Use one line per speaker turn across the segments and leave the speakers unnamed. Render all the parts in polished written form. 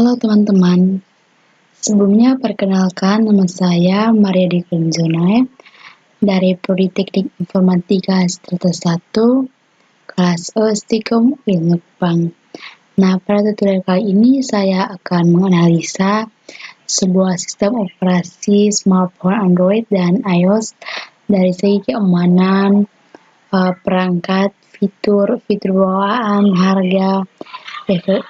Halo teman-teman, sebelumnya perkenalkan nama saya Maria Dikunjunai dari Prodi Teknik Informatika Strata 1, kelas E Stikom Ilmu Jepang. Nah, pada tutorial kali ini saya akan menganalisa sebuah sistem operasi smartphone Android dan iOS dari segi keamanan, perangkat, fitur bawaan, harga,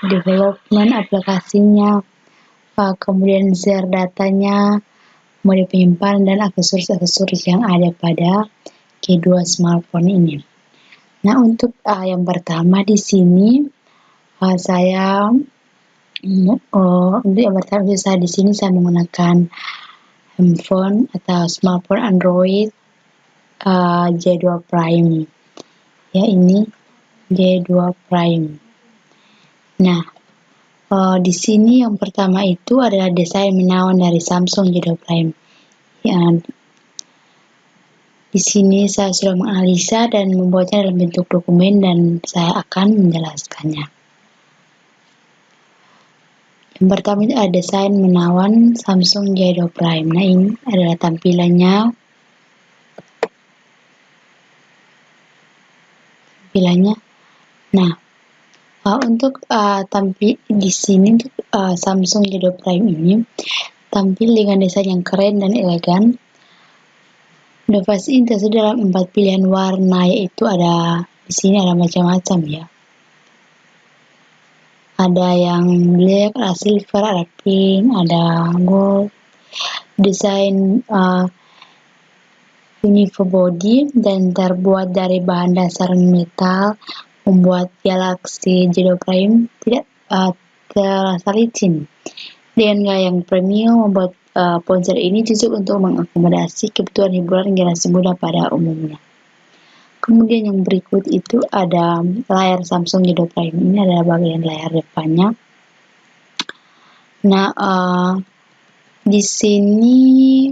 development aplikasinya, kemudian share datanya, mode penyimpanan, dan aksesoris-aksesoris yang ada pada kedua smartphone ini. Nah, untuk yang pertama di sini saya menggunakan handphone atau smartphone Android J2 Prime. Ya, ini J2 Prime. Nah, di sini yang pertama itu adalah desain menawan dari Samsung J2 Prime. Ya, di sini saya sudah menganalisa dan membuatnya dalam bentuk dokumen dan saya akan menjelaskannya. Yang pertama itu ada desain menawan Samsung J2 Prime. Nah, ini adalah tampilannya. Nah, untuk tampil di sini untuk Samsung J2 Prime ini tampil dengan desain yang keren dan elegan. Device ini tersedia dalam 4 pilihan warna, yaitu di sini ada macam-macam ya. Ada yang black, ada silver, ada pink, ada gold. Desain uniform body dan terbuat dari bahan dasar metal, membuat Galaxy J2 Prime tidak terasa licin. Dengan gaya yang premium, membuat ponsel ini cocok untuk mengakomodasi kebutuhan hiburan generasi muda pada umumnya. Kemudian yang berikut itu ada layar Samsung J2 Prime. Ini adalah bagian layar depannya. Nah, di sini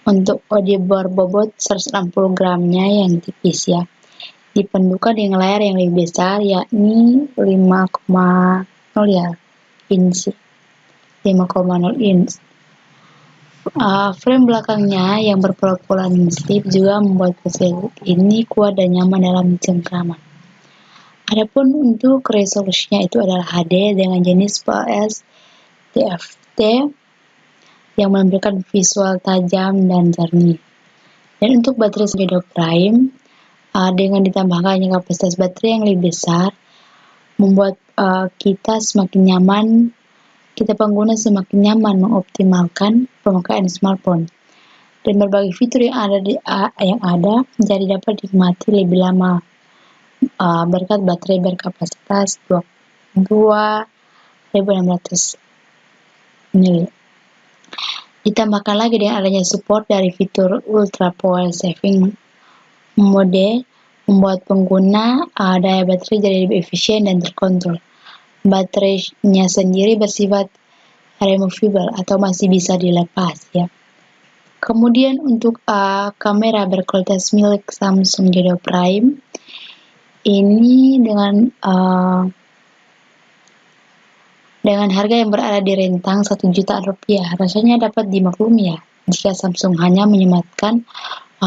untuk audio berbobot 160 gramnya yang tipis ya, dipadukan dengan layar yang lebih besar, yakni 5,0 ya, inch. 5,0 inch. Frame belakangnya yang berpola-pola strip juga membuat ponsel ini kuat dan nyaman dalam cengkraman. Adapun untuk resolusinya itu adalah HD dengan jenis PLS TFT yang menampilkan visual tajam dan jernih. Dan untuk baterai J2 Prime dengan ditambahkannya kapasitas baterai yang lebih besar membuat kita pengguna semakin nyaman mengoptimalkan pemakaian smartphone, dan berbagai fitur yang ada jadi dapat dinikmati lebih lama berkat baterai berkapasitas 2600 mAh. Ditambahkan lagi dengan adanya support dari fitur Ultra Power Saving Mode, membuat pengguna daya baterai jadi lebih efisien dan terkontrol. Baterainya sendiri bersifat removable atau masih bisa dilepas ya. Kemudian untuk kamera berkualitas milik Samsung J2 Prime ini dengan harga yang berada di rentang 1 juta rupiah, rasanya dapat dimaklumi ya jika Samsung hanya menyematkan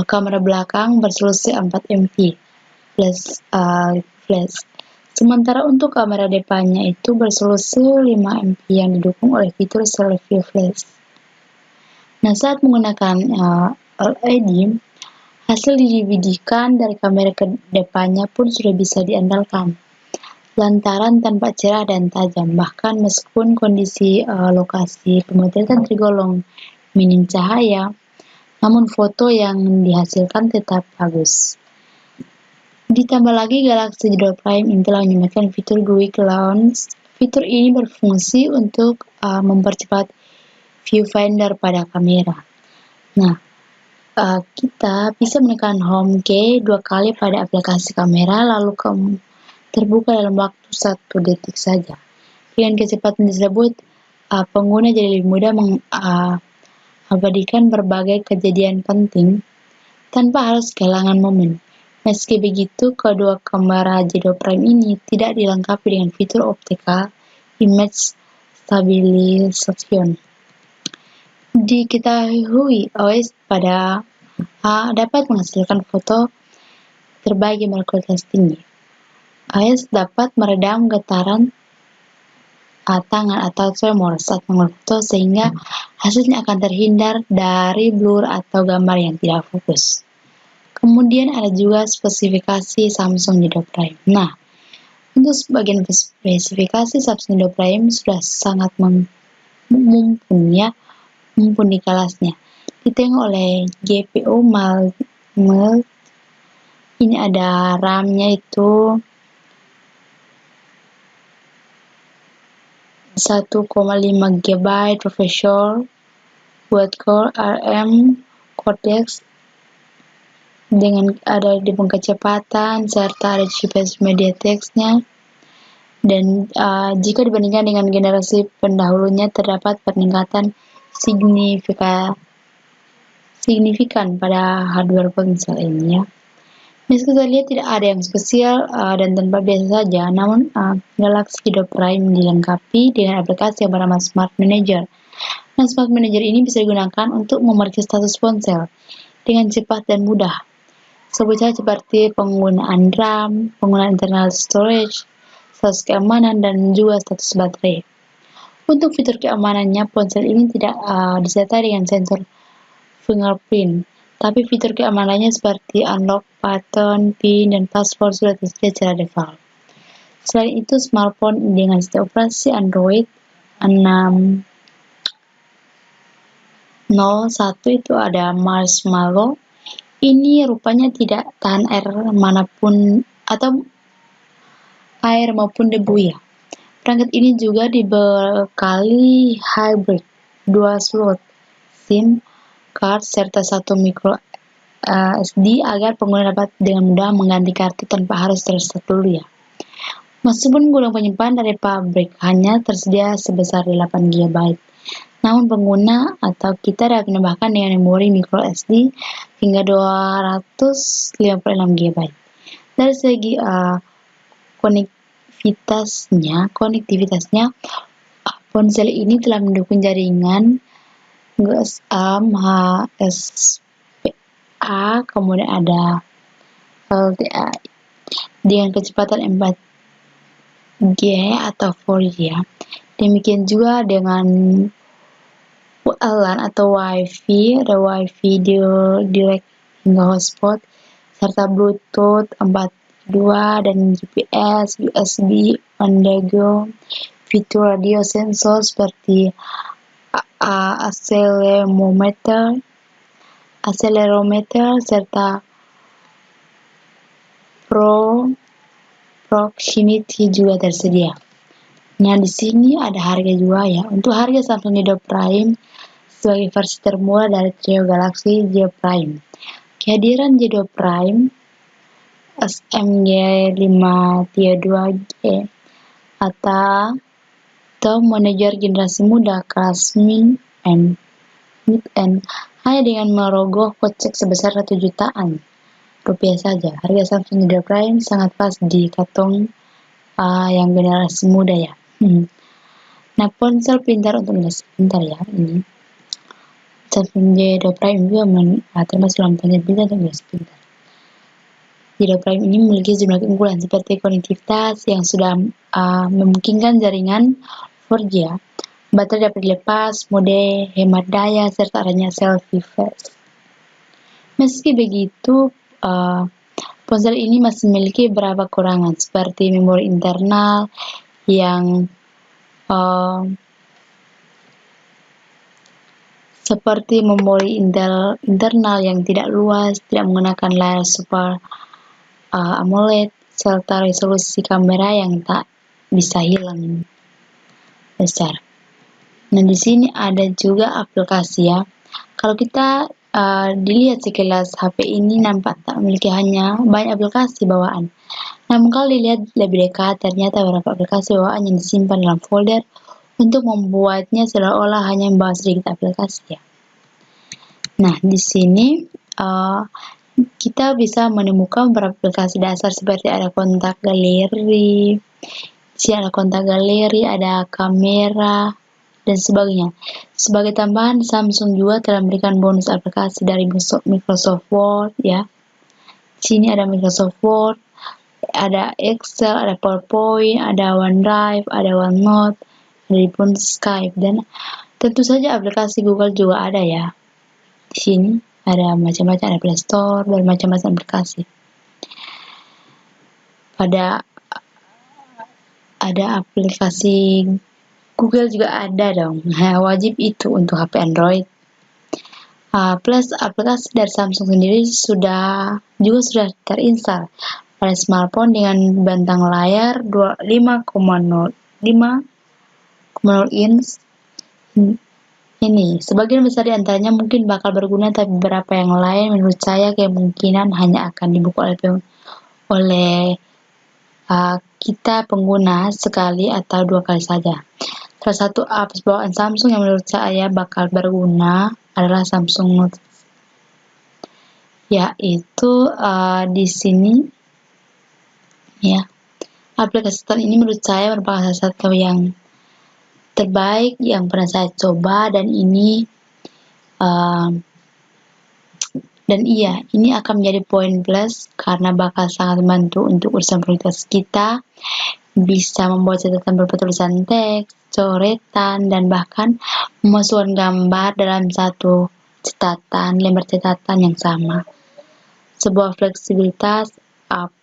kamera belakang bersolusi 4 MP plus flash. Sementara untuk kamera depannya itu bersolusi 5 MP yang didukung oleh fitur selfie flash. Nah, saat menggunakan LED, hasil DVD-kan dari kamera depannya pun sudah bisa diandalkan, lantaran tampak cerah dan tajam, bahkan meskipun kondisi lokasi pemotretan tergolong minim cahaya, namun foto yang dihasilkan tetap bagus. Ditambah lagi Galaxy J2 Prime ini telah menyematkan fitur Quick Launch. Fitur ini berfungsi untuk mempercepat viewfinder pada kamera. Nah, kita bisa menekan home key 2 kali pada aplikasi kamera, lalu terbuka dalam waktu 1 detik saja. Dengan kecepatan tersebut, pengguna jadi lebih mudah mengabadikan berbagai kejadian penting tanpa harus kehilangan momen. Meski begitu, kedua kamera J2 Prime ini tidak dilengkapi dengan fitur optical image stabilisation. Diketahui OS dapat menghasilkan foto terbaik yang berkualitas tinggi. OS dapat meredam getaran tangan atau tremor saat mengambil foto sehingga hasilnya akan terhindar dari blur atau gambar yang tidak fokus. Kemudian ada juga spesifikasi Samsung Nido Prime. Nah, untuk sebagian spesifikasi Samsung Nido Prime sudah sangat mumpuni kelasnya. Ditengok oleh GPU ini ada RAM-nya itu 1,5 GB Professor quad-core ARM Cortex dengan ada hitung kecepatan serta ada GPS MediaTek-nya. Dan jika dibandingkan dengan generasi pendahulunya terdapat peningkatan signifikan pada hardware ponsel ini ya. Meski kita lihat tidak ada yang spesial dan tanpa biasa saja, namun Galaxy Nido Prime dilengkapi dengan aplikasi yang bernama Smart Manager. Nah, Smart Manager ini bisa digunakan untuk memeriksa status ponsel dengan cepat dan mudah. Sebutnya seperti penggunaan RAM, penggunaan internal storage, status keamanan, dan juga status baterai. Untuk fitur keamanannya, ponsel ini tidak disertai dengan sensor fingerprint. Tapi fitur keamanannya seperti unlock button, PIN, dan password sudah tersedia secara default. Selain itu, smartphone dengan sistem operasi Android 6.0.1 itu ada Marshmallow. Ini rupanya tidak tahan air maupun debu ya. Perangkat ini juga dibekali hybrid 2 slot SIM card serta 1 micro SD agar pengguna dapat dengan mudah mengganti kartu tanpa harus tersetup dulu ya. Meskipun gudang penyimpanan dari pabrik hanya tersedia sebesar 8 GB, namun pengguna atau kita dapat menambahkan dengan memori micro SD hingga 256 GB. Dari segi konektivitasnya, ponsel ini telah mendukung jaringan GSM, HSPA, kemudian ada LTE dengan kecepatan 4G atau 4G ya. Demikian juga dengan WLAN atau Wi-Fi, ada Wi-Fi direct hingga hotspot, serta Bluetooth 4.2 dan GPS, USB on the go, fitur radio sensor seperti accelerometer serta proximity juga tersedia. Nah, di sini ada harga juga ya. Untuk harga Samsung Nido Prime sebagai versi termurah dari trio Galaxy J Prime. Kehadiran J2 Prime SMG532G atau manajer generasi muda kelas mid-end hanya dengan merogoh kocek sebesar 1 jutaan rupiah saja. Harga Samsung Nido Prime sangat pas di kantong yang generasi muda ya. Nah, ponsel pintar untuk generasi pintar ya ini. Samsung Nido Prime juga termasuk dalam ponsel pintar untuk generasi pintar. Nido Prime ini memiliki sejumlah keunggulan seperti konektivitas yang sudah memungkinkan jaringan 4G ya. Baterai dapat dilepas, mode hemat daya, serta adanya selfie flash. Meski begitu, ponsel ini masih memiliki beberapa kekurangan seperti memori internal yang internal yang tidak luas, tidak menggunakan layar Super AMOLED, serta resolusi kamera yang tak bisa hilang besar. Nah, di sini ada juga aplikasi ya. Kalau kita dilihat sekilas HP ini nampak tak memiliki hanya banyak aplikasi bawaan. Namun kalau dilihat lebih dekat, ternyata beberapa aplikasi bawaan yang disimpan dalam folder untuk membuatnya seolah-olah hanya membawa sedikit aplikasi ya. Nah, di sini kita bisa menemukan beberapa aplikasi dasar seperti ada kontak galeri, ada kamera, dan sebagainya. Sebagai tambahan, Samsung juga telah memberikan bonus aplikasi dari Microsoft Word ya. Sini ada Microsoft Word, ada Excel, ada PowerPoint, ada OneDrive, ada OneNote, ada pun Skype, dan tentu saja aplikasi Google juga ada ya. Di sini ada macam-macam, ada Play Store, bermacam-macam aplikasi. Ada aplikasi Google juga ada dong. Wajib itu untuk HP Android. Plus aplikasi dari Samsung sendiri sudah terinstall pada smartphone dengan bentang layar 5,0 inch. Ini sebagian besar di antaranya mungkin bakal berguna, tapi beberapa yang lain menurut saya kemungkinan hanya akan dibuka oleh kita pengguna sekali atau 2 kali saja. Salah satu apps bawaan Samsung yang menurut saya bakal berguna adalah Samsung Note, yaitu di sini ya. Aplikasi ini menurut saya merupakan salah satu yang terbaik yang pernah saya coba, dan ini akan menjadi poin plus karena bakal sangat membantu untuk urusan produktivitas kita. Bisa membuat catatan berupa tulisan teks, coretan, dan bahkan memasukkan gambar dalam satu lembar catatan yang sama. Sebuah fleksibilitas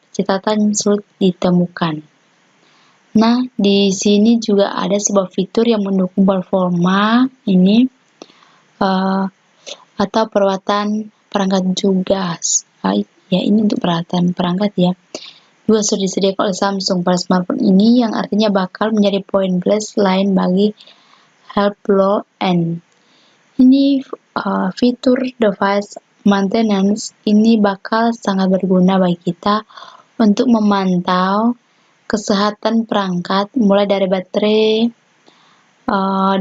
catatan sulit ditemukan. Nah, di sini juga ada sebuah fitur yang mendukung performa ini atau perawatan perangkat juga. Ya, ini untuk perawatan perangkat ya. Juga sudah disediakan oleh Samsung pada smartphone ini, yang artinya bakal menjadi poin plus lain bagi Helpful N. Ini fitur device maintenance ini bakal sangat berguna bagi kita untuk memantau kesehatan perangkat, mulai dari baterai.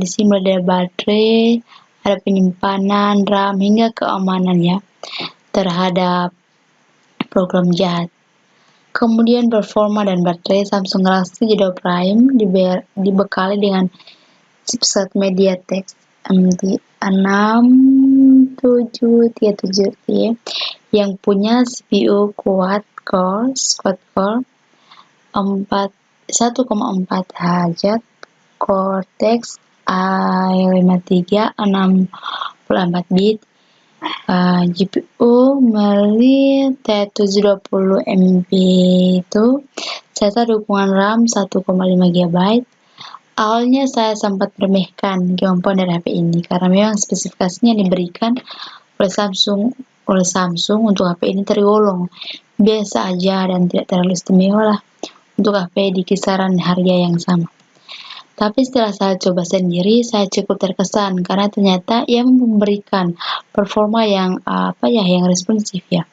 Di sini mulai dari baterai, ada penyimpanan RAM hingga keamanan ya terhadap program jahat. Kemudian performa dan baterai Samsung Galaxy J2 Prime dibekali dengan chipset MediaTek MT6737 yang punya CPU quad-core 1,4 Hz, Cortex A53 64 bit, GPU Mali T720MP itu, serta dukungan RAM 1,5 GB. Awalnya saya sempat meremehkan kemampuan dari HP ini karena memang spesifikasinya yang diberikan oleh Samsung untuk HP ini tergolong biasa aja dan tidak terlalu istimewa lah untuk HP di kisaran harga yang sama. Tapi setelah saya coba sendiri, saya cukup terkesan karena ternyata ia memberikan performa yang responsif ya.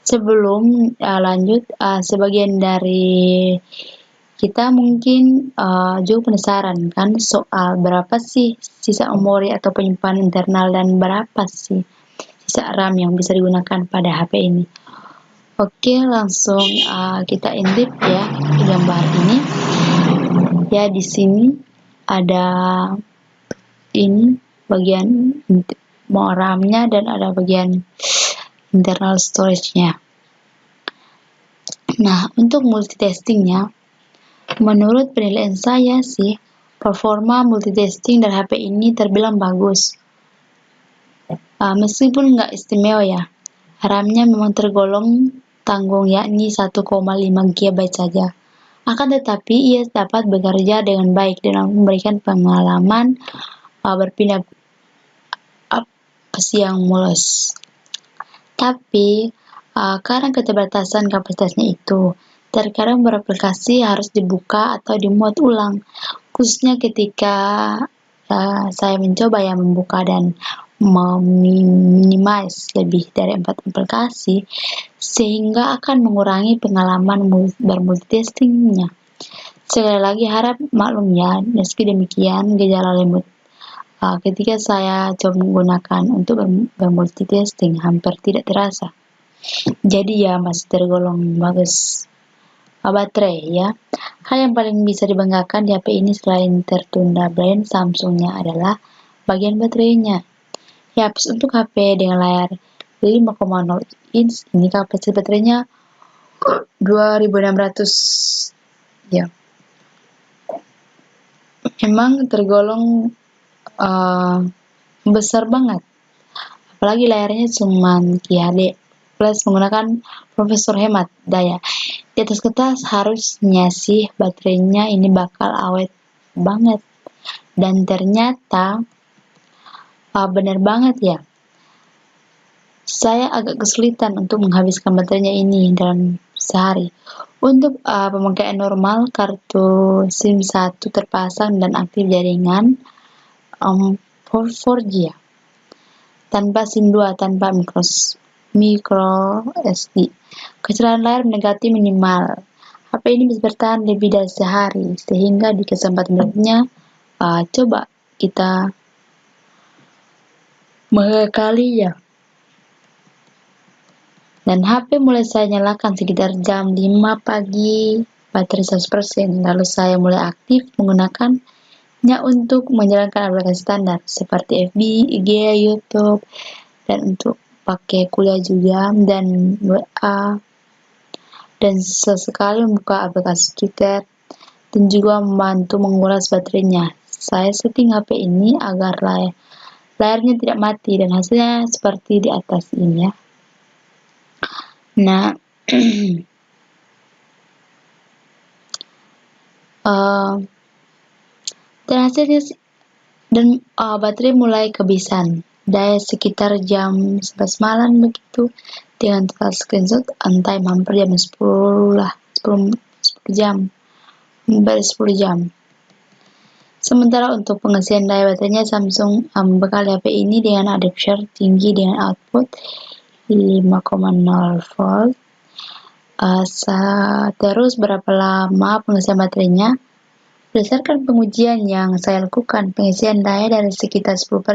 Sebelum lanjut, sebagian dari kita mungkin juga penasaran kan soal berapa sih sisa memori atau penyimpanan internal dan berapa sih sisa RAM yang bisa digunakan pada HP ini. Oke, langsung kita intip ya di gambar ini. Ya, di sini ada ini bagian RAM-nya dan ada bagian internal storage-nya. Nah, untuk multitasking-nya, menurut penilaian saya sih, performa multitasking dari HP ini terbilang bagus. Meskipun nggak istimewa ya, RAM-nya memang tergolong tanggung, yakni 1,5 GB saja. Akan tetapi ia dapat bekerja dengan baik dan memberikan pengalaman berpindah apps yang mulus. Tapi karena keterbatasan kapasitasnya itu, terkadang beraplikasi harus dibuka atau dimuat ulang, khususnya ketika saya mencoba membuka dan meminimize lebih dari 4 aplikasi, sehingga akan mengurangi pengalaman bermultitasking-nya. Sekali lagi harap maklum ya, meski demikian gejala lembut ketika saya coba menggunakan untuk bermultitasking hampir tidak terasa. Jadi ya masih tergolong bagus baterai ya. Hal yang paling bisa dibanggakan di HP ini selain tertunda brand Samsungnya adalah bagian baterainya. Ya, untuk HP dengan layar 5,0 inch ini kapasitas baterainya 2600 ya. Memang tergolong besar banget. Apalagi layarnya cuma QHD plus menggunakan prosesor hemat daya. Di atas kertas harusnya sih baterainya ini bakal awet banget. Dan ternyata benar banget ya. Saya agak kesulitan untuk menghabiskan baterainya ini dalam sehari. Untuk pemakaian normal, kartu SIM 1 terpasang dan aktif jaringan 4G ya. Tanpa SIM 2, tanpa micro SD. Kecerdasan layar negatif minimal. HP ini bisa bertahan lebih dari sehari, sehingga di kesempatan berikutnya coba kita mengakali ya. Dan HP mulai saya nyalakan sekitar jam 5 pagi, baterai 100%. Lalu saya mulai aktif menggunakannya untuk menjalankan aplikasi standar seperti FB, IG, YouTube, dan untuk pakai kuliah juga, dan WA, dan sesekali membuka aplikasi Twitter, dan juga membantu menguras baterainya. Saya setting HP ini agar layarnya tidak mati, dan hasilnya seperti di atas ini ya. Nah, dan hasilnya baterai mulai kehabisan daya sekitar jam 11 malam begitu, dengan total screenshot on time hampir jam 10 lah, 10 jam, hampir 10 jam. Sementara untuk pengisian daya baterainya, Samsung membekali HP ini dengan adapter tinggi dengan output 5,0 volt. Terus berapa lama pengisian baterainya? Berdasarkan pengujian yang saya lakukan, pengisian daya dari sekitar 10%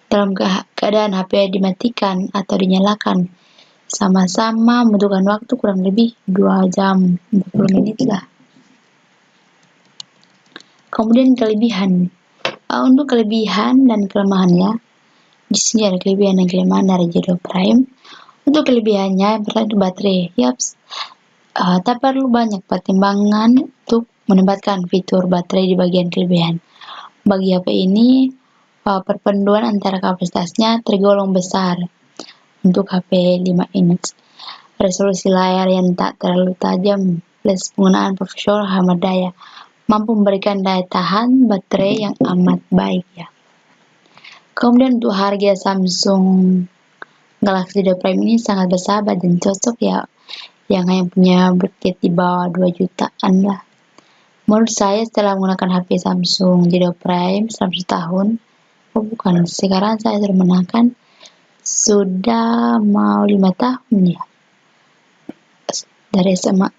dalam keadaan HP dimatikan atau dinyalakan sama-sama membutuhkan waktu kurang lebih 2 jam 40 menit lah. Kemudian kelebihan. Untuk kelebihan dan kelemahannya, di sini ada kelebihan dan kelemahan dari Jido Prime. Untuk kelebihannya, berarti baterai. Tak perlu banyak pertimbangan untuk menempatkan fitur baterai di bagian kelebihan. Bagi HP ini, perpaduan antara kapasitasnya tergolong besar untuk HP 5 inch, resolusi layar yang tak terlalu tajam, plus penggunaan prosesor hemat daya, mampu memberikan daya tahan baterai yang amat baik ya. Kemudian untuk harga, Samsung Galaxy Z Prime ini sangat bersahabat dan cocok ya, yang hanya punya budget di bawah 2 jutaan lah. Menurut saya setelah menggunakan HP Samsung Z Prime selama 1 tahun, sekarang saya sudah menggunakan sudah mau 5 tahun ya, dari SMA.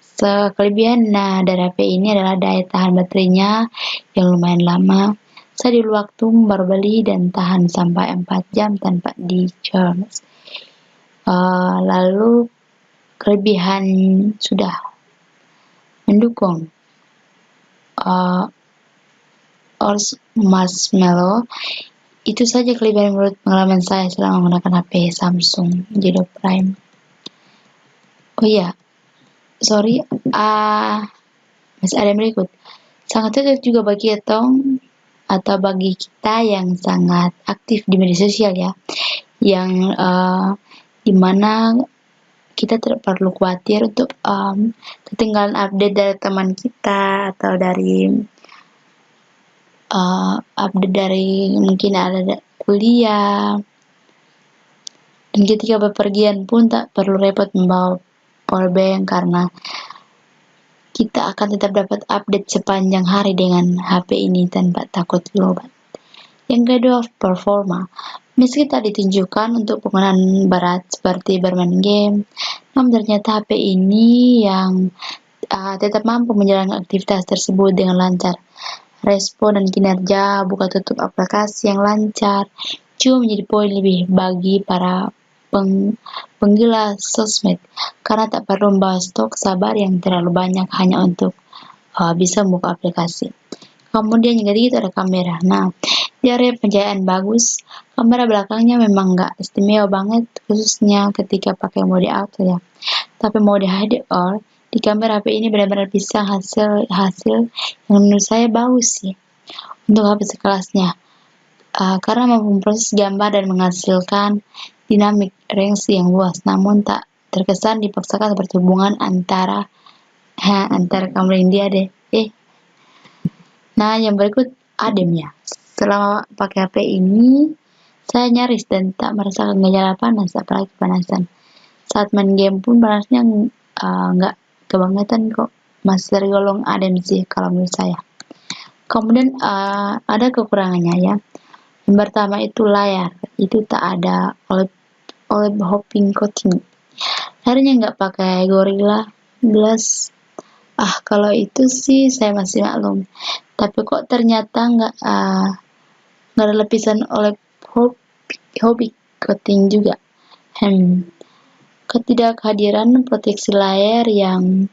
Kelebihan dari HP ini adalah daya tahan baterainya yang lumayan lama. Saya dulu waktu baru beli dan tahan sampai 4 jam tanpa di-charge. Lalu kelebihan sudah mendukung Marshmallow. Itu saja kelebihan menurut pengalaman saya selama menggunakan HP Samsung Z Prime. Oh iya, sorry, masih ada yang berikut. Sangat cocok juga bagi bagi kita yang sangat aktif di media sosial ya, yang dimana kita tidak perlu khawatir untuk ketinggalan update dari teman kita atau dari update dari mungkin ada kuliah, dan ketika bepergian pun tak perlu repot membawa powerbank karena kita akan tetap dapat update sepanjang hari dengan HP ini tanpa takut lobat. Yang kedua, performa. Meski tak ditunjukkan untuk penggunaan berat seperti bermain game, namun ternyata HP ini yang tetap mampu menjalankan aktivitas tersebut dengan lancar. Respon dan kinerja buka tutup aplikasi yang lancar juga menjadi poin lebih bagi para penggila sosmed, karena tak perlu membawa stok sabar yang terlalu banyak hanya untuk bisa membuka aplikasi. Kemudian yang ketiga itu ada kamera. Nah, di area pencahayaan bagus, kamera belakangnya memang nggak istimewa banget, khususnya ketika pakai mode auto ya. Tapi mode HDR di kamera HP ini benar-benar bisa hasil yang menurut saya bagus sih untuk HP sekelasnya. Karena mampu memproses gambar dan menghasilkan dinamik range yang luas, namun tak terkesan dipaksakan seperti hubungan antara kamera India deh. Nah, yang berikut adem ya. Selama pakai HP ini, saya nyaris dan tak merasakan gejala panas, apalagi kepanasan. Saat main game pun panasnya nggak kebangetan kok, masih tergolong adem sih kalau menurut saya. Kemudian ada kekurangannya ya. Yang pertama itu layar, itu tak ada OLED hopping coating. Layarnya nggak pakai Gorilla Glass. Kalau itu sih saya masih maklum. Tapi kok ternyata nggak ada lapisan OLED hopping coating juga. Ketidakhadiran proteksi layar yang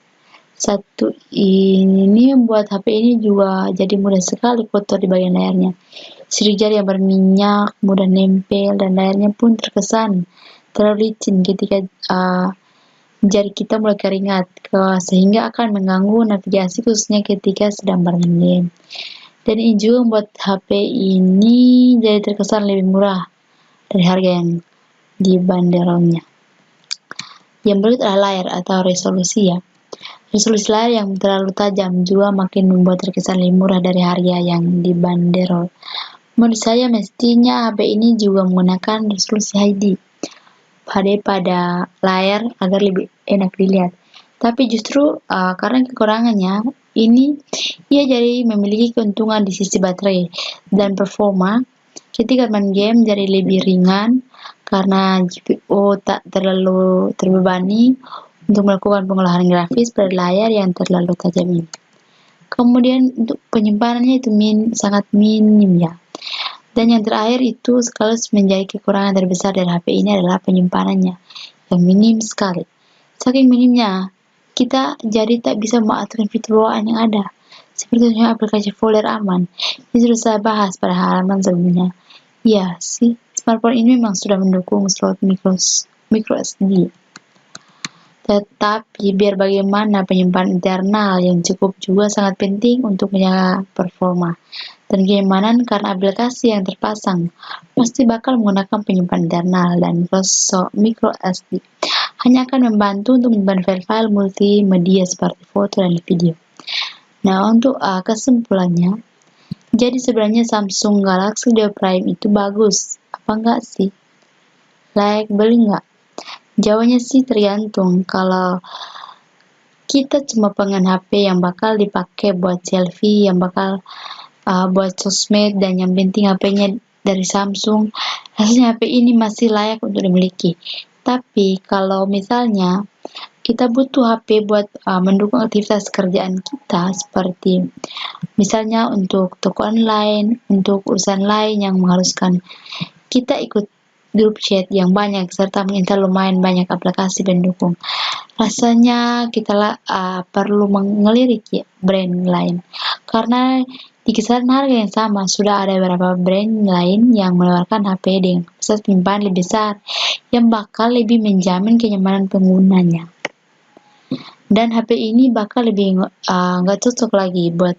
satu ini membuat HP ini juga jadi mudah sekali kotor di bagian layarnya. Sidik jari yang berminyak, mudah nempel, dan layarnya pun terkesan terlalu licin ketika jari kita mulai keringat, sehingga akan mengganggu navigasi khususnya ketika sedang bermain game. Dan ini juga membuat HP ini jadi terkesan lebih murah dari harga yang dibanderolnya. Yang berikut adalah layar atau resolusi ya. Resolusi layar yang terlalu tajam juga makin membuat terkesan lebih murah dari harga yang dibanderol. Menurut saya mestinya HP ini juga menggunakan resolusi HD pada layar agar lebih enak dilihat. Tapi justru karena kekurangannya, ini ia jadi memiliki keuntungan di sisi baterai dan performa. Ketika main game jadi lebih ringan karena GPU tak terlalu terbebani untuk melakukan pengolahan grafis pada layar yang terlalu tajam ini. Kemudian untuk penyimpanannya itu sangat minim ya. Dan yang terakhir itu sekaligus menjadi kekurangan terbesar dari HP ini adalah penyimpanannya yang minim sekali. Saking minimnya, kita jadi tak bisa mengatur fitur bawaan yang ada. Seperti aplikasi folder aman, yang sudah saya bahas pada halaman sebelumnya. Ya sih, smartphone ini memang sudah mendukung slot micro SD. Tetapi biar bagaimana penyimpanan internal yang cukup juga sangat penting untuk menjaga performa dan kenyamanan, karena aplikasi yang terpasang pasti bakal menggunakan penyimpanan internal dan micro SD hanya akan membantu untuk menyimpan file-file multimedia seperti foto dan video. Nah, untuk kesimpulannya, jadi sebenarnya Samsung Galaxy Duo Prime itu bagus, apa enggak sih? Layak beli enggak? Jawabannya sih tergantung. Kalau kita cuma pengen HP yang bakal dipakai buat selfie, yang bakal buat sosmed, dan yang penting HP-nya dari Samsung, rasanya HP ini masih layak untuk dimiliki. Tapi kalau misalnya kita butuh HP buat mendukung aktivitas kerjaan kita, seperti misalnya untuk toko online, untuk urusan lain yang mengharuskan kita ikut grup chat yang banyak serta menginstal lumayan banyak aplikasi pendukung, rasanya kita perlu mengelirik ya, brand lain, karena di kisaran harga yang sama sudah ada beberapa brand lain yang menawarkan HP dengan kapasitas penyimpanan lebih besar yang bakal lebih menjamin kenyamanan penggunanya. Dan HP ini bakal lebih nggak cocok lagi buat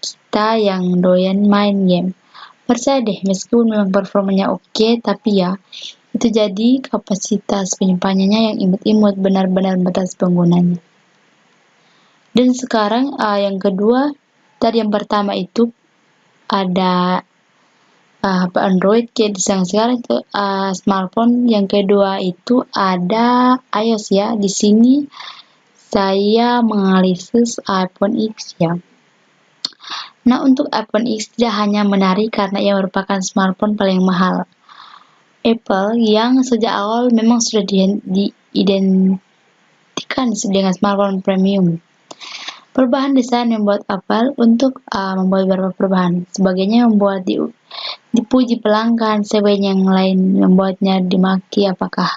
kita yang doyan main game. Percaya deh, meskipun memang performanya oke, tapi ya itu jadi kapasitas penyimpanannya yang imut-imut, benar-benar batas penggunanya. Dan sekarang yang kedua, tadi yang pertama itu ada HP Android, kayak sekarang itu smartphone. Yang kedua itu ada iOS ya. Di sini saya menganalisis iPhone X ya. Nah, untuk iPhone X tidak hanya menarik karena ia merupakan smartphone paling mahal Apple yang sejak awal memang sudah diidentikan dengan smartphone premium. Perubahan desain membuat Apple untuk membuat beberapa perubahan. Sebagiannya membuat dipuji pelanggan, sebagian yang lain membuatnya dimaki. Apakah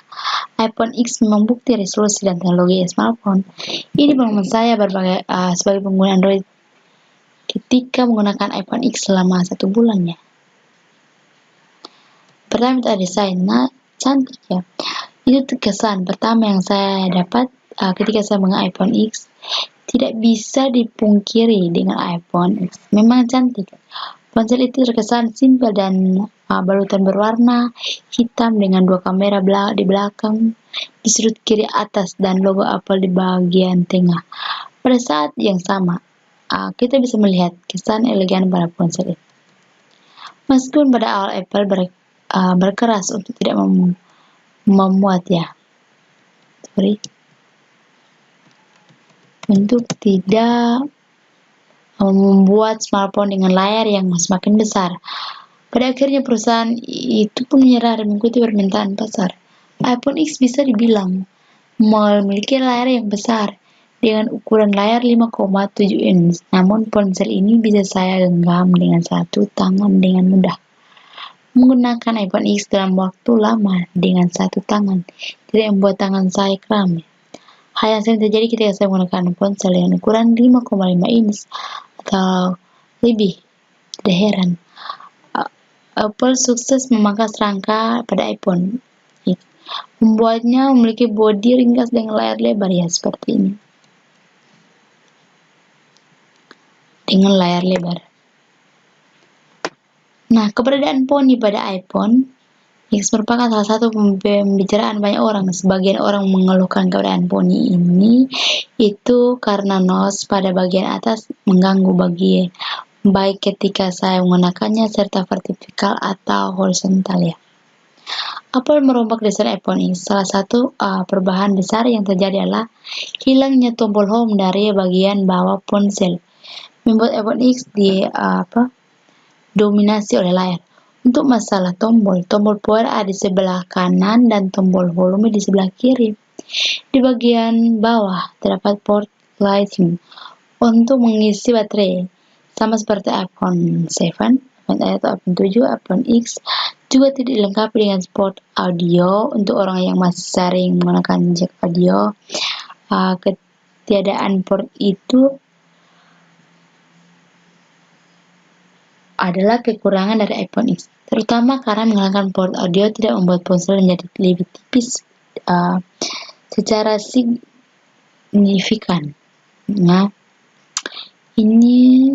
iPhone X memang bukti resolusi dan teknologi smartphone? Ini pengalaman saya sebagai pengguna Android ketika menggunakan iPhone X selama 1 bulan ya. Pertama kita desain, cantik ya. Itu kesan pertama yang saya dapat ketika saya menggunakan iPhone X. Tidak bisa dipungkiri dengan iPhone X. Memang cantik. Ponsel itu terkesan simpel dan balutan berwarna hitam dengan 2 kamera di belakang, di sudut kiri atas, dan logo Apple di bagian tengah. Pada saat yang sama, kita bisa melihat kesan elegan pada ponsel itu. Meskipun pada awal Apple berkeras untuk tidak memuat ya. Untuk tidak membuat smartphone dengan layar yang semakin besar. Pada akhirnya perusahaan itu pun menyerah dan mengikuti permintaan pasar. iPhone X bisa dibilang memiliki layar yang besar dengan ukuran layar 5,7 inch. Namun ponsel ini bisa saya genggam dengan satu tangan dengan mudah. Menggunakan iPhone X dalam waktu lama dengan satu tangan tidak membuat tangan saya kram. Hal yang sering terjadi ketika saya menggunakan ponsel dengan ukuran 5,5 inch atau lebih. Tidak heran, Apple sukses memangkas rangka pada iPhone X, membuatnya memiliki bodi ringkas dengan layar lebar ya seperti ini. Dengan layar lebar. Nah, keberadaan poni pada iPhone X merupakan salah satu pembicaraan banyak orang. Sebagian orang mengeluhkan keberadaan poni ini itu karena nos pada bagian atas mengganggu baik ketika saya menggunakannya serta vertikal atau horizontal ya. Apple merombak desain iPhone X. Salah satu perubahan besar yang terjadi adalah hilangnya tombol home dari bagian bawah ponsel, membuat iPhone X dominasi oleh layar. Untuk masalah tombol power ada di sebelah kanan dan tombol volume di sebelah kiri. Di bagian bawah terdapat port Lightning untuk mengisi baterai, sama seperti iPhone 7, atau iPhone 7, iPhone X juga tidak dilengkapi dengan port audio untuk orang yang masih sering menggunakan jack audio. Ketiadaan port itu adalah kekurangan dari iPhone X, terutama karena menghilangkan port audio tidak membuat ponsel menjadi lebih tipis secara signifikan. Nah, ini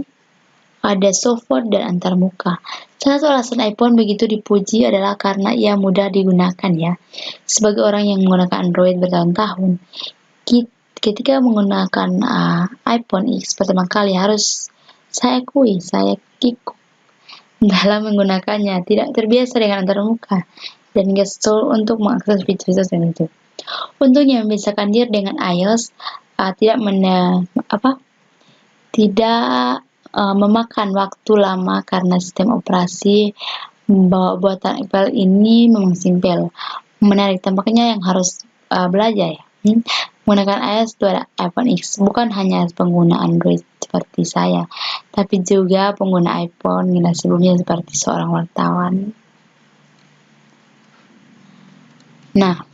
ada software dan antarmuka. Salah satu alasan iPhone begitu dipuji adalah karena ia mudah digunakan ya. Sebagai orang yang menggunakan Android bertahun-tahun, ketika menggunakan iPhone X pertama kali harus saya akui, saya kikuk dalam menggunakannya, tidak terbiasa dengan antarmuka dan gestur untuk mengakses fitur tertentu. Untungnya membiasakan diri dengan iOS tidak memakan waktu lama karena sistem operasi buatan Apple ini memang simpel, menarik. Tampaknya yang harus belajar ya menggunakan iOS pada iPhone X bukan hanya pengguna Android seperti saya, tapi juga pengguna iPhone generasi sebelumnya seperti seorang wartawan. Nah,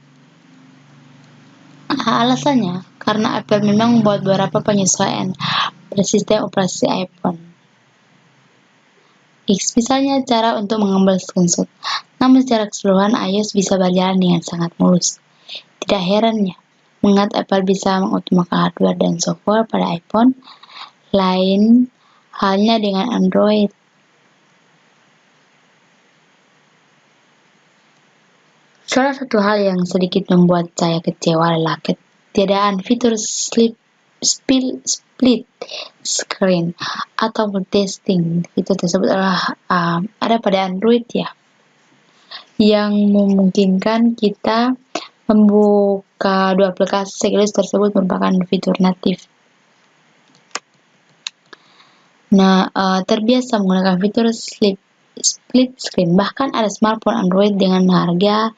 alasannya karena Apple memang membuat beberapa penyesuaian pada sistem operasi iPhone X, misalnya cara untuk mengambil screenshot. Namun secara keseluruhan iOS bisa berjalan dengan sangat mulus. Tidak heran ya, mengapa Apple bisa mengoptimalkan hardware dan software pada iPhone. Lain halnya dengan Android. Salah satu hal yang sedikit membuat saya kecewa adalah ketiadaan fitur split screen atau multitasking. Fitur tersebut adalah ada pada Android ya, yang memungkinkan kita membuka dua aplikasi sekaligus. Tersebut merupakan fitur natif. Nah, terbiasa menggunakan fitur split screen. Bahkan ada smartphone Android dengan harga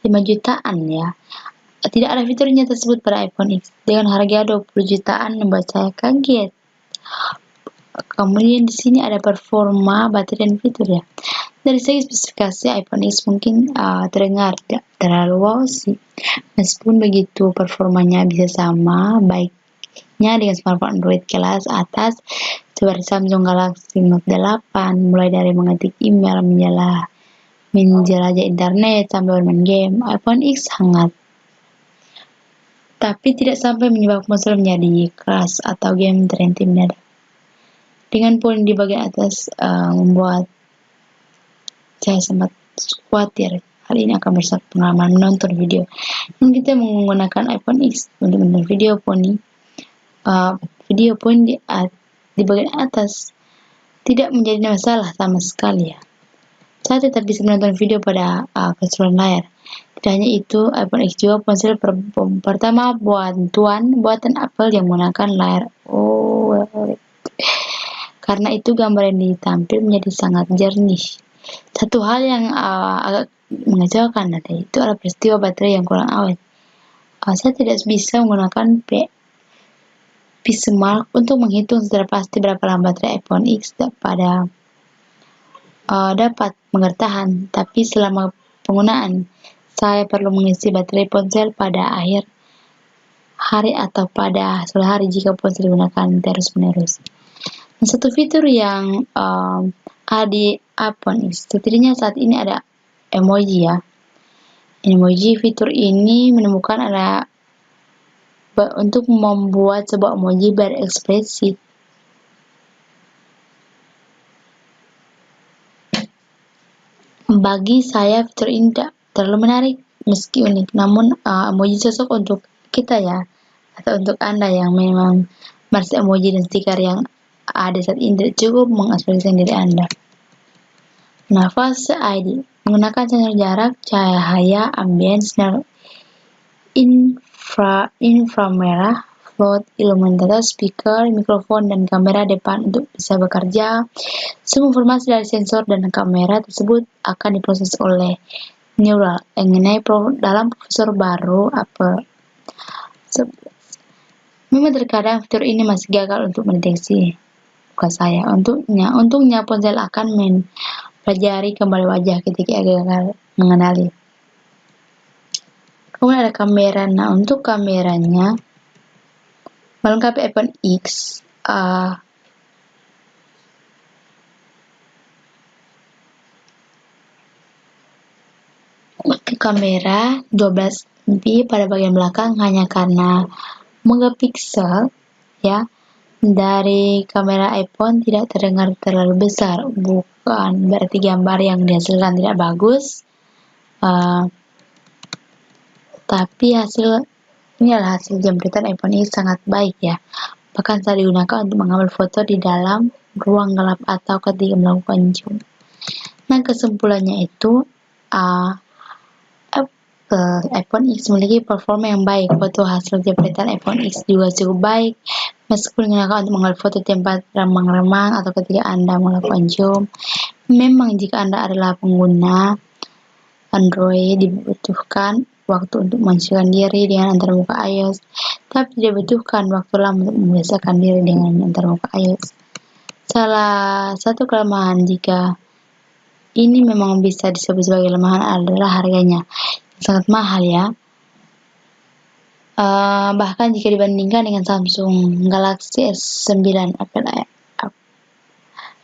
5 jutaan ya. Tidak ada fiturnya tersebut pada iPhone X. Dengan harga 20 jutaan membuat saya kaget. Kemudian di sini ada performa, baterai, dan fitur ya. Dari segi spesifikasi iPhone X mungkin terdengar tidak terlalu wow sih. Meskipun begitu performanya bisa sama baiknya dengan smartphone Android kelas atas seperti Samsung Galaxy Note 8, mulai dari mengetik email, menjelajah internet, sampai bermain game. iPhone X hangat, tapi tidak sampai menyebabkan ponsel menjadi keras atau game terhenti mendadak. Dengan poin di bagian atas membuat saya sempat khawatir hal ini akan merusak pengalaman menonton video. Dan kita menggunakan iPhone X untuk menonton video poin di bagian atas tidak menjadi masalah sama sekali ya. Saya tetap bisa menonton video pada keseluruhan layar. Tidak hanya itu, iPhone X juga ponsel pertama buatan Apple yang menggunakan layar OLED. Karena itu gambar yang ditampil menjadi sangat jernih. Satu hal yang agak mengecewakan itu adalah peristiwa baterai yang kurang awet. Saya tidak bisa menggunakan Pixelmark untuk menghitung secara pasti berapa lama baterai iPhone X dapat bertahan, tapi selama penggunaan saya perlu mengisi baterai ponsel pada akhir hari atau pada sore hari jika ponsel digunakan terus-menerus. Satu fitur yang ada di iPhone X, setidaknya saat ini ada emoji ya. Emoji fitur ini menemukan ada untuk membuat sebuah emoji berekspresi. Bagi saya fitur ini tidak terlalu menarik meski unik, namun emoji cocok untuk kita ya, atau untuk Anda yang memang merasa emoji dan stiker yang ada saat ini tidak cukup mengekspresikan diri Anda. Nah, Face ID menggunakan sensor jarak, cahaya ambien, sinar inframerah, float, illuminator, speaker, mikrofon, dan kamera depan untuk bisa bekerja. Semua informasi dari sensor dan kamera tersebut akan diproses oleh neural dalam prosesor baru Apple. Memang terkadang fitur ini masih gagal untuk mendeteksi saya. Untungnya ponsel akan mempelajari kembali wajah ketika gagal mengenali. Kemudian ada kamera. Nah, untuk kameranya melengkapi iPhone X kamera 12 MP pada bagian belakang hanya karena megapiksel ya. Dari kamera iPhone tidak terdengar terlalu besar, bukan berarti gambar yang dihasilkan tidak bagus, tapi ini adalah hasil jempretan iPhone ini sangat baik ya. Bahkan saat digunakan untuk mengambil foto di dalam ruang gelap atau ketika melakukan zoom. Nah, kesimpulannya itu iPhone X memiliki performa yang baik. Foto hasil jempretan iPhone X juga cukup baik meskipun digunakan untuk mengambil foto tempat remang-remang atau ketika Anda melakukan zoom. Memang jika Anda adalah pengguna Android dibutuhkan waktu untuk menyesuaikan diri dengan antarmuka iOS, tapi tidak dibutuhkan waktu lama untuk membiasakan diri dengan antarmuka iOS. Salah satu kelemahan jika ini memang bisa disebut sebagai kelemahan adalah harganya sangat mahal ya. Bahkan jika dibandingkan dengan Samsung Galaxy S9,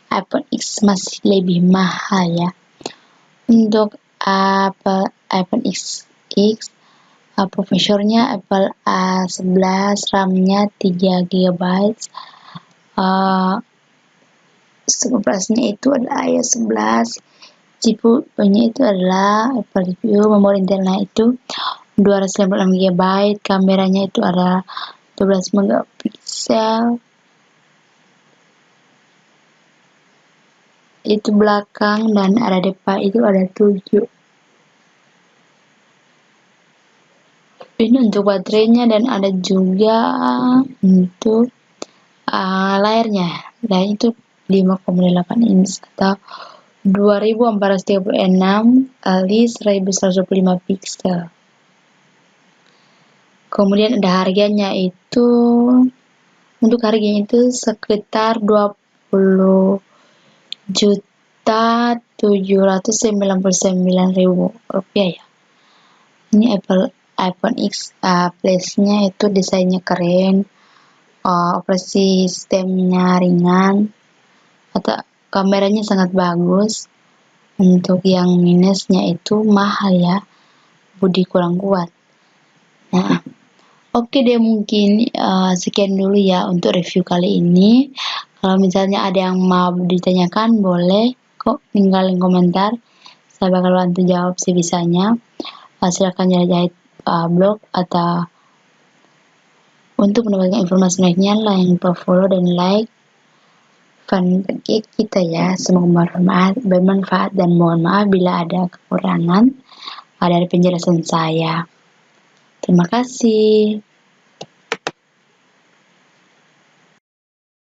iPhone X masih lebih mahal ya. Untuk iPhone X prosesornya Apple A11, RAM-nya 3GB, operasinya itu adalah iOS 11, GPU-nya itu adalah Apple GPU, memori internalnya itu 256GB, kameranya itu adalah 12 megapiksel, itu belakang, dan ada depan itu ada 7. Ini untuk baterainya, dan ada juga untuk layarnya, dan itu 5,8 inch atau 2436 kali 1125 piksel. Kemudian ada harganya itu Untuk harganya itu sekitar 20.799.000 rupiah ya. Ini iPhone X Plus-nya itu desainnya keren, operasi sistemnya ringan, atau kameranya sangat bagus. Untuk yang minusnya itu mahal ya, bodi kurang kuat. Nah, oke deh, mungkin sekian dulu ya untuk review kali ini. Kalau misalnya ada yang mau ditanyakan, boleh kok tinggalin komentar. Saya bakal bantu jawab sebisanya. Silakan jahit blog atau untuk mendapatkan informasi lainnya, follow dan like fanpage kita ya. Semoga bermanfaat dan mohon maaf bila ada kekurangan dari penjelasan saya. Terima kasih.